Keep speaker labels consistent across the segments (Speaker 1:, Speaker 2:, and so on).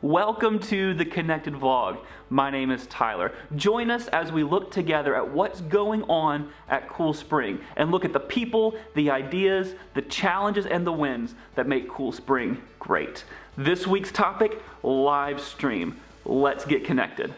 Speaker 1: Welcome to the Connected Vlog. My name is Tyler. Join us as we look together at what's going on at Cool Spring and look at the people, the ideas, the challenges, and the wins that make Cool Spring great. This week's topic, live stream. Let's get connected.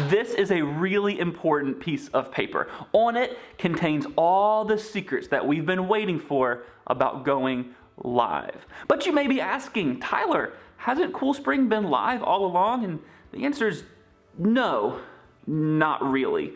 Speaker 1: This is a really important piece of paper. On it contains all the secrets that we've been waiting for about going live. But you may be asking, Tyler, hasn't Cool Spring been live all along? And the answer is no, not really.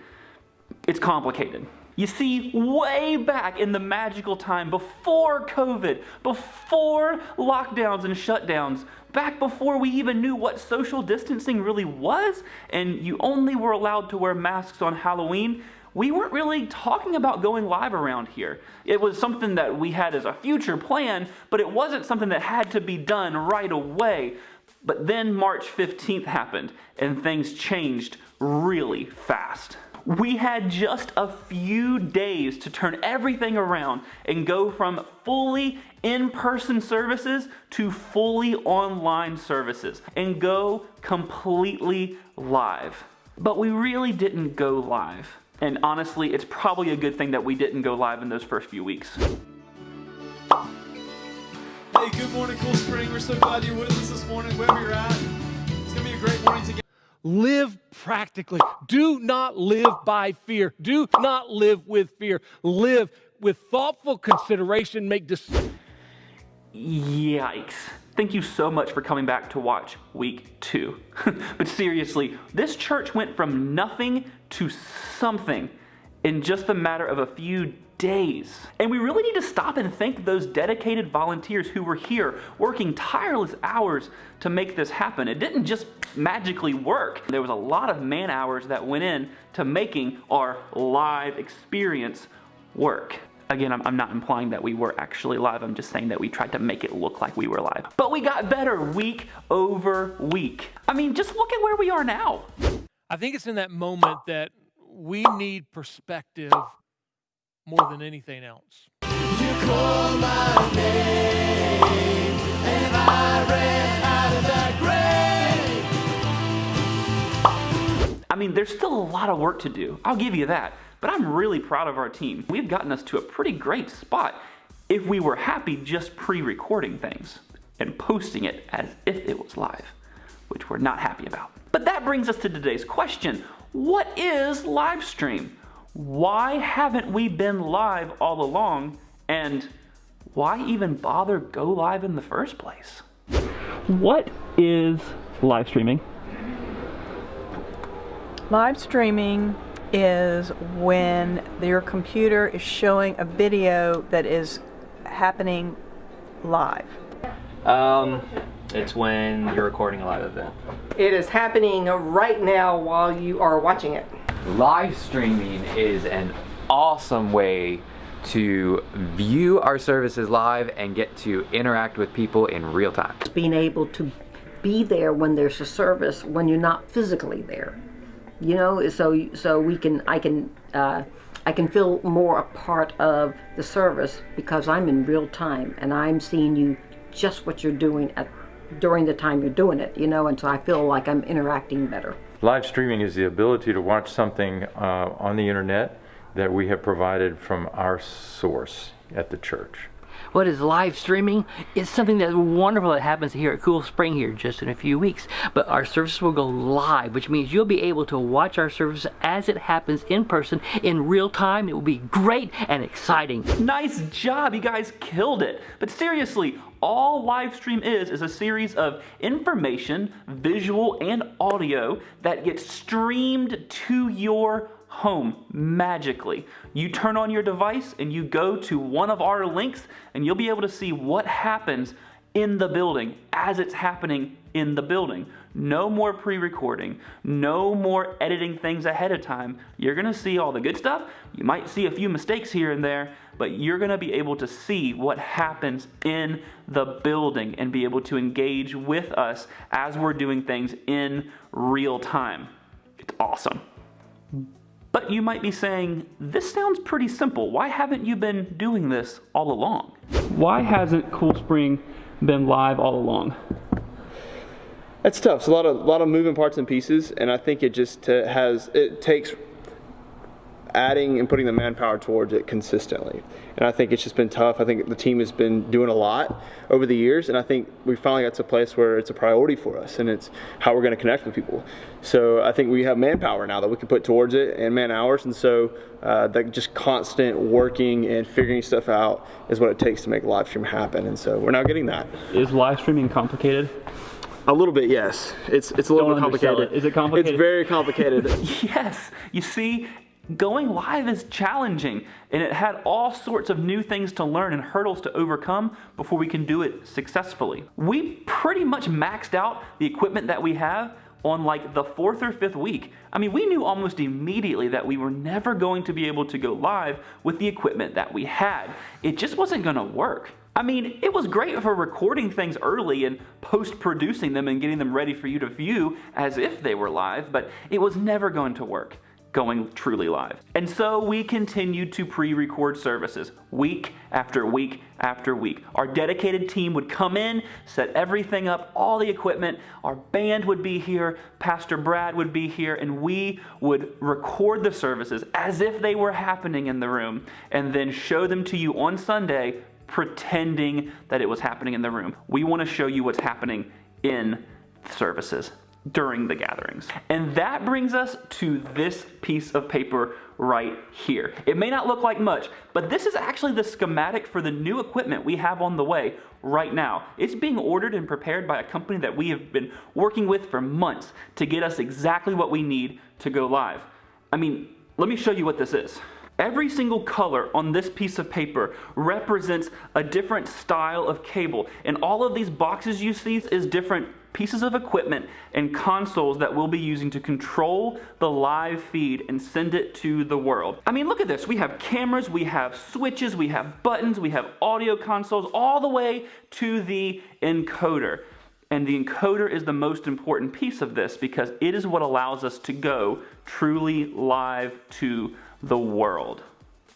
Speaker 1: It's complicated. You see, way back in the magical time before COVID, before lockdowns and shutdowns, back before we even knew what social distancing really was, and you only were allowed to wear masks on Halloween, we weren't really talking about going live around here. It was something that we had as a future plan, but it wasn't something that had to be done right away. But then March 15th happened, and things changed really fast. We had just a few days to turn everything around and go from fully in-person services to fully online services and go completely live. But we really didn't go live. And honestly, it's probably a good thing that we didn't go live in those first few weeks.
Speaker 2: Hey, good morning, Cool Spring. We're so glad you're with us this morning, wherever you're at. It's going to be a great morning together.
Speaker 3: Live practically. Do not live by fear. Do not live with fear. Live with thoughtful consideration. Make decisions.
Speaker 1: Yikes. Thank you so much for coming back to watch week 2. But seriously, this church went from nothing to something in just a matter of a few days. And we really need to stop and thank those dedicated volunteers who were here working tireless hours to make this happen. It didn't just magically work. There was a lot of man hours that went in to making our live experience work. Again, I'm not implying that we were actually live. I'm just saying that we tried to make it look like we were live. But we got better week over week. I mean, just look at where we are now.
Speaker 3: I think it's in that moment that we need perspective more than anything else.
Speaker 2: You call my name, and I ran out of that grave.
Speaker 1: I mean, there's still a lot of work to do. I'll give you that. But I'm really proud of our team. We've gotten us to a pretty great spot if we were happy just pre-recording things and posting it as if it was live, which we're not happy about. But that brings us to today's question. What is live stream? Why haven't we been live all along? And why even bother go live in the first place? What is live streaming?
Speaker 4: Live streaming is when your computer is showing a video that is happening live.
Speaker 5: It's when you're recording a live event.
Speaker 6: It is happening right now while you are watching it.
Speaker 7: Live streaming is an awesome way to view our services live and get to interact with people in real time.
Speaker 6: Being able to be there when there's a service when you're not physically there, you know, so I can feel more a part of the service because I'm in real time and I'm seeing you just what you're doing during the time you're doing it, you know, and so I feel like I'm interacting better.
Speaker 8: Live streaming is the ability to watch something on the internet that we have provided from our source at the church.
Speaker 9: What is live streaming? It's something that's wonderful that happens here at Cool Spring here just in a few weeks. But our service will go live, which means you'll be able to watch our service as it happens in person in real time. It will be great and exciting.
Speaker 1: Nice job, you guys killed it. But seriously, all live stream is a series of information, visual and audio that gets streamed to your home magically. You turn on your device and you go to one of our links and you'll be able to see what happens in the building as it's happening in the building. No more pre-recording, no more editing things ahead of time. You're gonna see all the good stuff. You might see a few mistakes here and there, but you're gonna be able to see what happens in the building and be able to engage with us as we're doing things in real time. It's awesome. But you might be saying, this sounds pretty simple. Why haven't you been doing this all along? Why hasn't Cool Spring been live all along?
Speaker 10: It's tough. It's a lot of moving parts and pieces, and I think it just takes adding and putting the manpower towards it consistently. And I think it's just been tough. I think the team has been doing a lot over the years, and I think we finally got to a place where it's a priority for us, and it's how we're going to connect with people. So I think we have manpower now that we can put towards it, and man hours, and so that just constant working and figuring stuff out is what it takes to make a live stream happen, and so we're now getting that.
Speaker 1: Is live streaming complicated?
Speaker 10: A little bit, yes. It's a little bit complicated.
Speaker 1: Is it complicated?
Speaker 10: It's very complicated.
Speaker 1: Yes. You see, going live is challenging, and it had all sorts of new things to learn and hurdles to overcome before we can do it successfully. We pretty much maxed out the equipment that we have on like the 4th or 5th week. I mean, we knew almost immediately that we were never going to be able to go live with the equipment that we had. It just wasn't going to work. I mean, it was great for recording things early and post-producing them and getting them ready for you to view as if they were live, but it was never going to work going truly live. And so we continued to pre-record services week after week after week. Our dedicated team would come in, set everything up, all the equipment, our band would be here, Pastor Brad would be here, and we would record the services as if they were happening in the room and then show them to you on Sunday pretending that it was happening in the room. We want to show you what's happening in services during the gatherings. And that brings us to this piece of paper right here. It may not look like much, but this is actually the schematic for the new equipment we have on the way right now. It's being ordered and prepared by a company that we have been working with for months to get us exactly what we need to go live. I mean, let me show you what this is. Every single color on this piece of paper represents a different style of cable, and all of these boxes you see is different pieces of equipment and consoles that we'll be using to control the live feed and send it to the world. I mean, look at this. We have cameras, we have switches, we have buttons, we have audio consoles, all the way to the encoder. And the encoder is the most important piece of this because it is what allows us to go truly live to the world.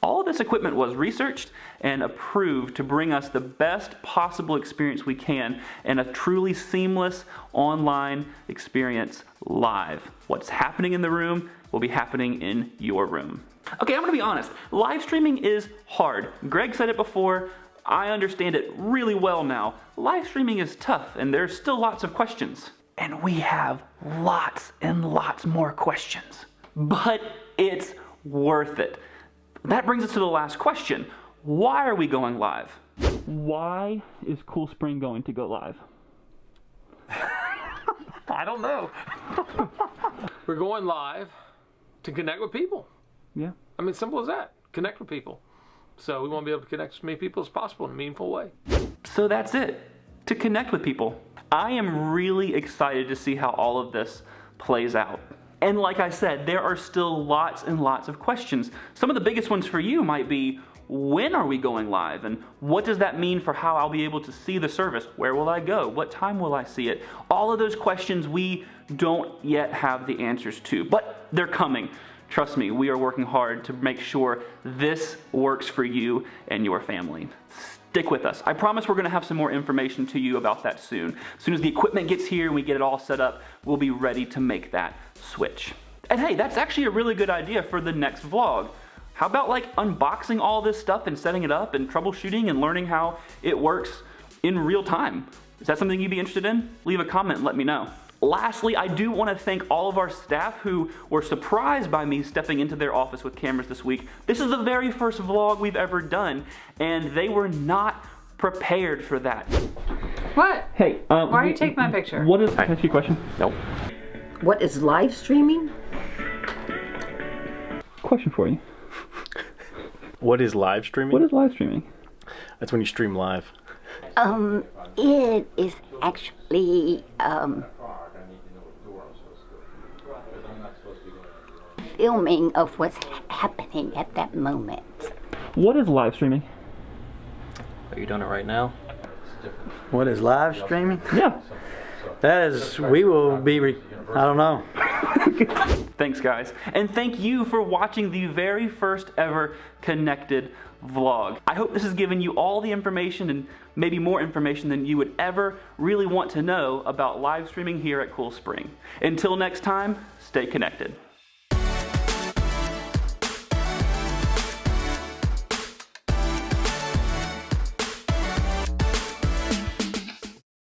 Speaker 1: All of this equipment was researched and approved to bring us the best possible experience we can and a truly seamless online experience live. What's happening in the room will be happening in your room. Okay, I'm gonna be honest. Live streaming is hard. Greg said it before. I understand it really well now. Live streaming is tough and there's still lots of questions. And we have lots and lots more questions. But it's worth it. That brings us to the last question. Why are we going live? Why is Cool Spring going to go live? I don't know.
Speaker 3: We're going live to connect with people.
Speaker 1: Yeah.
Speaker 3: I mean, simple as that. Connect with people. So we want to be able to connect as many people as possible in a meaningful way.
Speaker 1: So that's it. To connect with people. I am really excited to see how all of this plays out. And like I said, there are still lots and lots of questions. Some of the biggest ones for you might be, when are we going live? And what does that mean for how I'll be able to see the service? Where will I go? What time will I see it? All of those questions we don't yet have the answers to, but they're coming. Trust me, we are working hard to make sure this works for you and your family. Stick with us. I promise we're going to have some more information to you about that soon. As soon as the equipment gets here and we get it all set up, we'll be ready to make that switch. And hey, that's actually a really good idea for the next vlog. How about like unboxing all this stuff and setting it up and troubleshooting and learning how it works in real time? Is that something you'd be interested in? Leave a comment and let me know. Lastly, I do want to thank all of our staff who were surprised by me stepping into their office with cameras this week. This is the very first vlog we've ever done, and they were not prepared for that.
Speaker 11: What?
Speaker 1: Hey,
Speaker 11: why are you taking my picture?
Speaker 1: What is? Can I ask you a question?
Speaker 7: Nope.
Speaker 6: What is live streaming?
Speaker 1: Question for you.
Speaker 12: What is live streaming?
Speaker 1: What is live streaming?
Speaker 12: That's when you stream live.
Speaker 13: It is actually filming of what's happening at that moment.
Speaker 1: What is live streaming?
Speaker 5: Are you doing it right now?
Speaker 14: What is live streaming?
Speaker 1: Yeah.
Speaker 14: That is, we will be, I don't know.
Speaker 1: Thanks, guys. And thank you for watching the very first ever Connected vlog. I hope this has given you all the information and maybe more information than you would ever really want to know about live streaming here at Cool Spring. Until next time, stay connected.